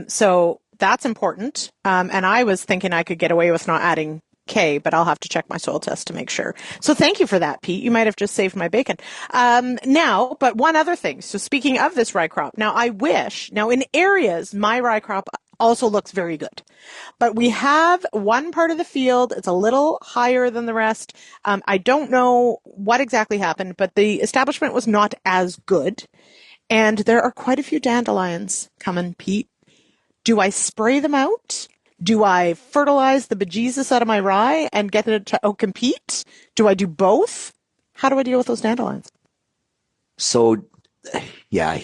So that's important. And I was thinking I could get away with not adding K, but I'll have to check my soil test to make sure. So thank you for that, Pete. You might have just saved my bacon. Now, but one other thing. So speaking of this rye crop, now in areas, my rye crop also looks very good, but we have one part of the field, it's a little higher than the rest. I don't know what exactly happened, but the establishment was not as good. And there are quite a few dandelions coming, Pete. Do I spray them out? Do I fertilize the bejesus out of my rye and get it to outcompete? Do I do both? How do I deal with those dandelions? So, yeah,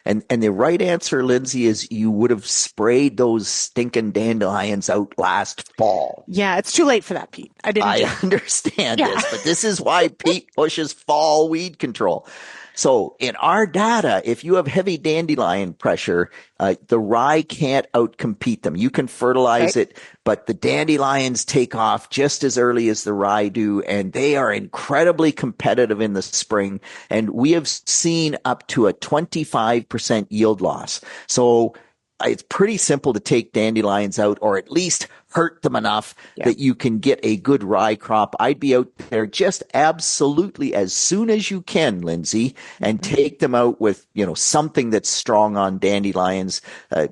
and the right answer, Lyndsey, is you would have sprayed those stinking dandelions out last fall. Yeah, it's too late for that, Pete. I understand this, but this is why Pete pushes fall weed control. So in our data, if you have heavy dandelion pressure, the rye can't outcompete them. You can fertilize it, but the dandelions take off just as early as the rye do, and they are incredibly competitive in the spring. And we have seen up to a 25% yield loss. So it's pretty simple to take dandelions out, or at least hurt them enough that you can get a good rye crop. I'd be out there just absolutely as soon as you can, Lyndsey, and take them out with, something that's strong on dandelions. I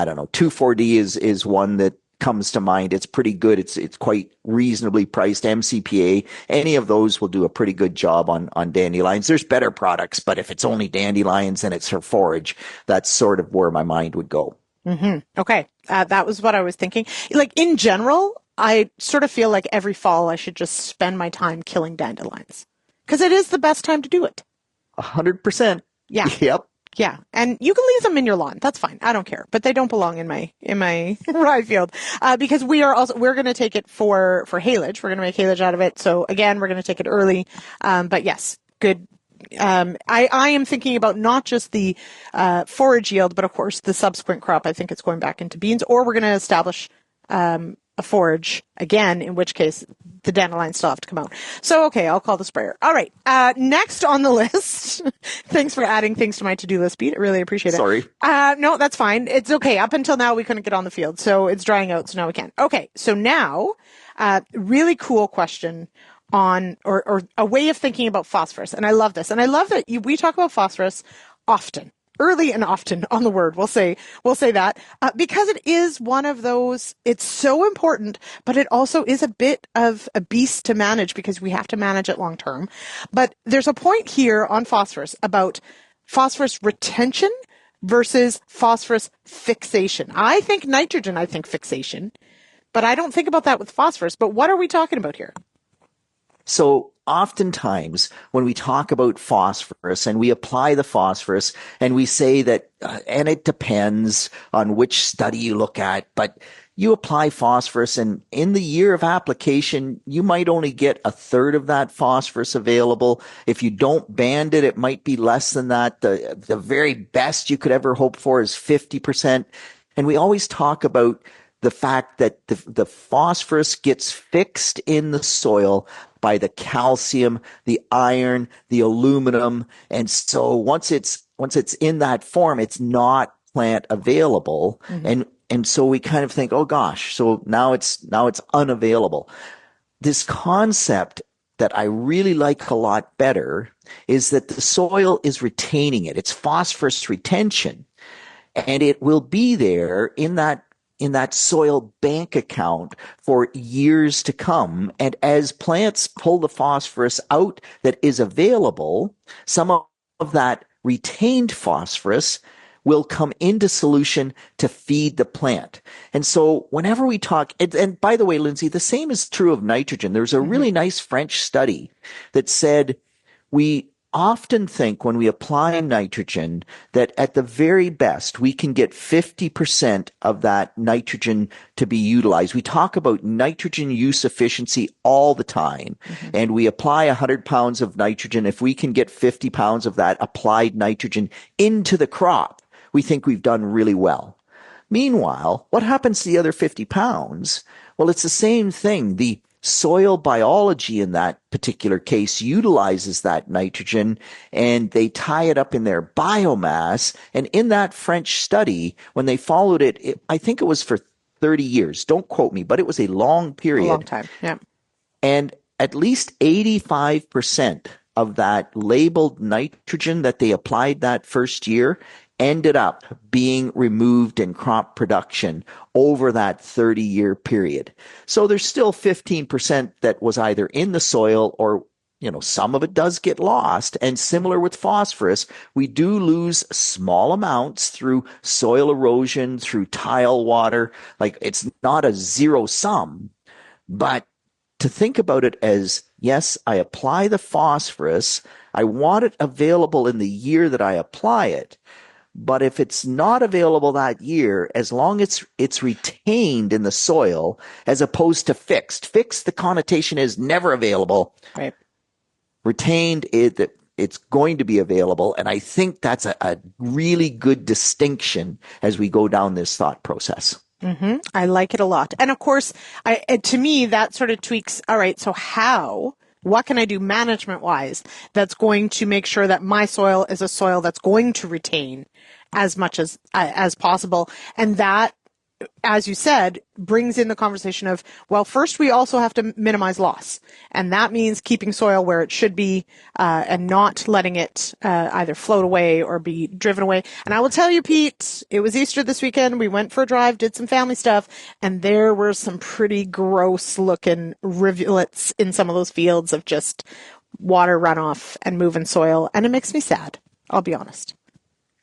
don't know, 2,4-D is one that comes to mind. It's pretty good. It's quite reasonably priced. MCPA, any of those will do a pretty good job on dandelions. There's better products, but if it's only dandelions and it's for forage, that's sort of where my mind would go. Mm-hmm. Okay. That was what I was thinking. Like in general, I sort of feel like every fall I should just spend my time killing dandelions, because it is the best time to do it. 100%. Yeah. Yep. Yeah, and you can leave them in your lawn. That's fine. I don't care, but they don't belong in my rye field, because we're going to take it for haylage. We're going to make haylage out of it. So again, we're going to take it early. But yes, good I am thinking about not just the forage yield, but of course the subsequent crop. I think it's going back into beans, or we're going to establish a forage again, in which case the dandelions still have to come out. So, okay, I'll call the sprayer. All right. Next on the list. Thanks for adding things to my to-do list, Pete. I really appreciate it. Sorry. No, that's fine. It's okay. Up until now, we couldn't get on the field, so it's drying out, so now we can. Okay. So now, really cool question on, or a way of thinking about phosphorus. And I love this. And I love that we talk about phosphorus often. Early and often on the word. We'll say that because it is one of those, it's so important, but it also is a bit of a beast to manage because we have to manage it long term. But there's a point here on phosphorus about phosphorus retention versus phosphorus fixation. I think nitrogen, I think fixation, but I don't think about that with phosphorus. But what are we talking about here? So oftentimes when we talk about phosphorus and we apply the phosphorus and we say that, and it depends on which study you look at, but you apply phosphorus and in the year of application, you might only get a third of that phosphorus available. If you don't band it, it might be less than that. The very best you could ever hope for is 50%. And we always talk about the fact that the phosphorus gets fixed in the soil by the calcium, the iron, the aluminum. And so once it's in that form, it's not plant available. Mm-hmm. And so we kind of think, oh gosh, so now it's unavailable. This concept that I really like a lot better is that the soil is retaining it. It's phosphorus retention. And it will be there in that soil bank account for years to come. And as plants pull the phosphorus out that is available, some of that retained phosphorus will come into solution to feed the plant. And so whenever we talk, and by the way, Lyndsey, the same is true of nitrogen. There's a really nice French study that said we often think when we apply nitrogen that at the very best we can get 50% of that nitrogen to be utilized. We talk about nitrogen use efficiency all the time, and we apply 100 pounds of nitrogen. If we can get 50 pounds of that applied nitrogen into the crop, we think we've done really well. Meanwhile, what happens to the other 50 pounds? Well, it's the same thing. The soil biology in that particular case utilizes that nitrogen and they tie it up in their biomass. And in that French study, when they followed it, I think it was for 30 years. Don't quote me, but it was a long period. A long time, yeah. And at least 85% of that labeled nitrogen that they applied that first year ended up being removed in crop production over that 30-year period. So there's still 15% that was either in the soil or, some of it does get lost. And similar with phosphorus, we do lose small amounts through soil erosion, through tile water. Like it's not a zero sum, but to think about it as, yes, I apply the phosphorus. I want it available in the year that I apply it. But if it's not available that year, as long as it's retained in the soil as opposed to fixed, the connotation is never available. Right. Retained, it's going to be available. And I think that's a really good distinction as we go down this thought process. Mm-hmm. I like it a lot. And of course, to me, that sort of tweaks, all right, so what can I do management-wise that's going to make sure that my soil is a soil that's going to retain as much as possible? And that, as you said, brings in the conversation of, well, first we also have to minimize loss. And that means keeping soil where it should be and not letting it either float away or be driven away. And I will tell you, Pete, it was Easter this weekend. We went for a drive, did some family stuff, and there were some pretty gross-looking rivulets in some of those fields of just water runoff and moving soil. And it makes me sad, I'll be honest.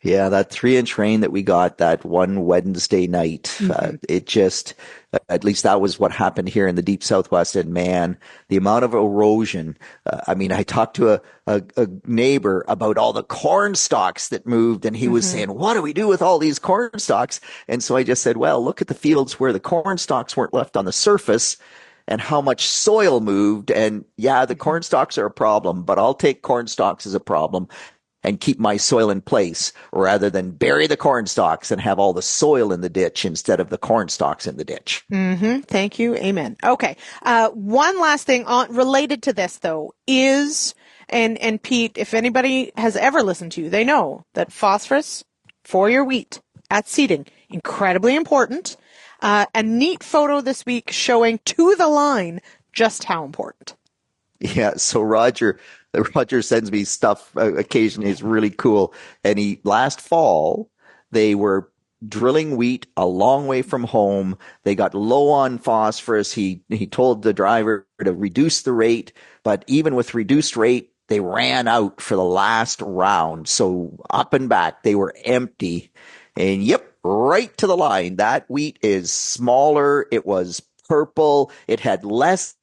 Yeah, that 3-inch rain that we got that one Wednesday night, it just, at least that was what happened here in the deep Southwest. And man, the amount of erosion. I talked to a neighbor about all the corn stalks that moved, and he was saying, what do we do with all these corn stalks? And so I just said, well, look at the fields where the corn stalks weren't left on the surface. and how much soil moved. And yeah, the corn stalks are a problem, but I'll take corn stalks as a problem and keep my soil in place rather than bury the corn stalks and have all the soil in the ditch instead of the corn stalks in the ditch. Mm-hmm. Thank you. Amen. Okay. One last thing related to this, though, is, and Pete, if anybody has ever listened to you, they know that phosphorus for your wheat at seeding, incredibly important. A neat photo this week showing to the line just how important. Yeah. So Roger sends me stuff occasionally. It's really cool. And last fall, they were drilling wheat a long way from home. They got low on phosphorus. He told the driver to reduce the rate, but even with reduced rate, they ran out for the last round. So up and back, they were empty. And yep, right to the line. That wheat is smaller. It was purple. It had less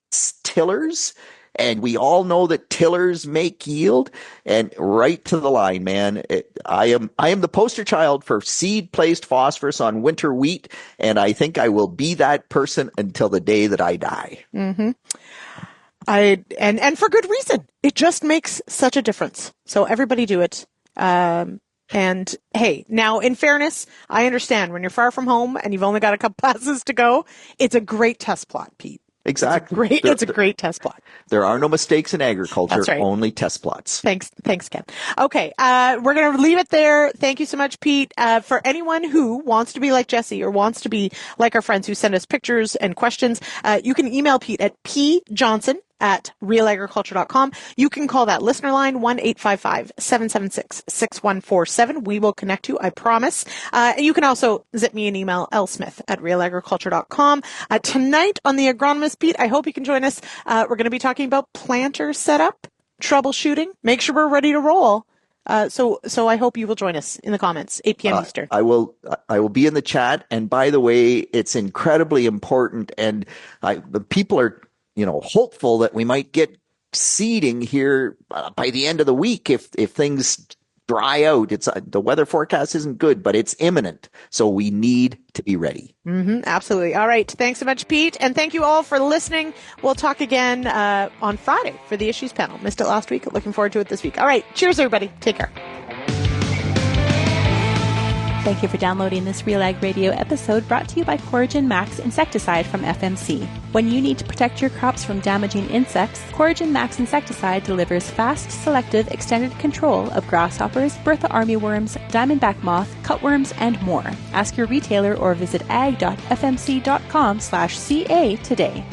tillers. And we all know that tillers make yield, and right to the line, man. I am the poster child for seed-placed phosphorus on winter wheat, and I think I will be that person until the day that I die. Mm-hmm. And for good reason. It just makes such a difference. So everybody do it. And hey, now in fairness, I understand when you're far from home and you've only got a couple passes to go, it's a great test plot, Pete. Exactly. It's a great test plot. There are no mistakes in agriculture, That's right. Only test plots. Thanks, Ken. Okay, we're going to leave it there. Thank you so much, Pete. For anyone who wants to be like Jesse or wants to be like our friends who send us pictures and questions, you can email Pete at pjohnson@realagriculture.com. You can call that listener line 1-855-776-6147. We will connect you, I promise. You can also zip me an email, lsmith@realagriculture.com. Tonight on the Agronomist, Pete, I hope you can join us. We're going to be talking about planter setup, troubleshooting. Make sure we're ready to roll. So I hope you will join us in the comments, 8 p.m. Eastern. I will be in the chat. And by the way, it's incredibly important. And the people are, hopeful that we might get seeding here by the end of the week if things dry out. The weather forecast isn't good, but it's imminent. So we need to be ready. Mm-hmm, absolutely. All right. Thanks so much, Pete. And thank you all for listening. We'll talk again on Friday for the Issues panel. Missed it last week. Looking forward to it this week. All right. Cheers, everybody. Take care. Thank you for downloading this RealAg Radio episode brought to you by Coragen Max Insecticide from FMC. When you need to protect your crops from damaging insects, Coragen Max Insecticide delivers fast, selective, extended control of grasshoppers, Bertha armyworms, diamondback moth, cutworms, and more. Ask your retailer or visit ag.fmc.com/CA today.